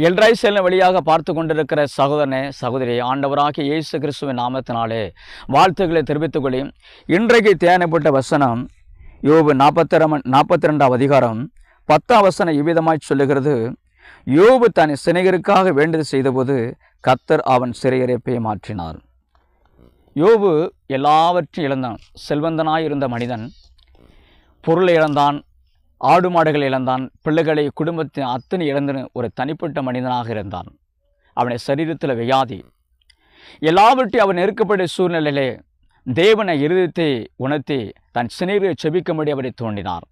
எல்ராய் செல்லும் வழியாக பார்த்து கொண்டிருக்கிற சகோதரனே சகோதரி, ஆண்டவராகிய இயேசு கிறிஸ்துவின் நாமத்தினாலே வாழ்த்துக்களை தெரிவித்துக் கொள்ளி, இன்றைக்கு தியானப்பட்ட வசனம் யோபு 42 அதிகாரம் 10 வசனம் இவ்விதமாய் சொல்லுகிறது. யோபு தன் சிநேகிதருக்காக வேண்டுதல் செய்தபோது கர்த்தர் அவன் சிறையிருப்பை மாற்றினார். யோபு எல்லாவற்றையும் இழந்தான். செல்வந்தனாய் இருந்த மனிதன் பொருளை இழந்தான், ஆடு மாடுகள் இழந்தான், பிள்ளைகளை, குடும்பத்தின் அத்தனை இழந்து ஒரு தனிப்பட்ட மனிதனாக இருந்தான். அவனுடைய சரீரத்தில் வியாதி, எல்லாவற்றையும் அவன் நெருக்கப்பட்ட சூழ்நிலையிலே தேவனை இருதயத்தை உணர்த்தி தன் சிநேகிதரை செபிக்கும்படி அவரை தோண்டினார்.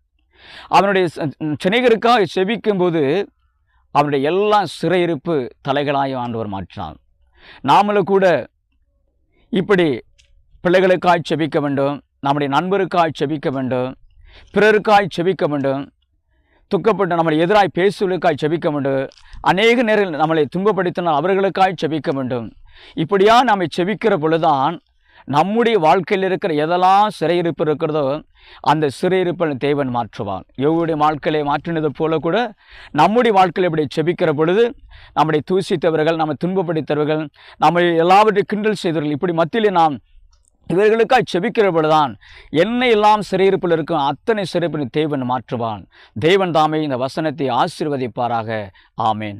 அவனுடைய சிநேகிதருக்காக செபிக்கும்போது அவனுடைய எல்லா சிறையிருப்பு தலைகளாய் ஆண்டவர் மாற்றினார். நாமளும் கூட இப்படி பிள்ளைகளுக்காய் செபிக்க வேண்டும், நம்முடைய நண்பருக்காய் செபிக்க வேண்டும், பிறருக்காய் செபிக்க வேண்டும், துக்கப்பட்டு நம்மளை எதிராய் பேசுவதற்காய் செபிக்க வேண்டும், அநேக நேரம் நம்மளை துன்பப்படுத்தினால் அவர்களுக்காய் செபிக்க வேண்டும். இப்படியா நம்மை செபிக்கிற பொழுதுதான் நம்முடைய வாழ்க்கையில் இருக்கிற எதெல்லாம் சிறையிருப்பு இருக்கிறதோ அந்த சிறையிருப்பை தேவன் மாற்றுவார். யோபுடைய வாழ்க்கையை மாற்றினது போல கூட நம்முடைய வாழ்க்கையில் இப்படி செபிக்கிற பொழுது நம்மை தூசித்தவர்கள், நம்மை துன்பப்படுத்தவர்கள், நம்மை எல்லாவற்றையும் கிண்டல் செய்தவர்கள், இப்படி மத்தியிலே நாம் இவர்களுக்காக செபிக்கிற பொழுதுதான் என்ன எல்லாம் சிறையிருப்பில் இருக்கும் அத்தனை சிறைப்பினை தேவன் மாற்றுவான். தேவன் தாமே இந்த வசனத்தை ஆசீர்வதிப்பாராக. ஆமேன்.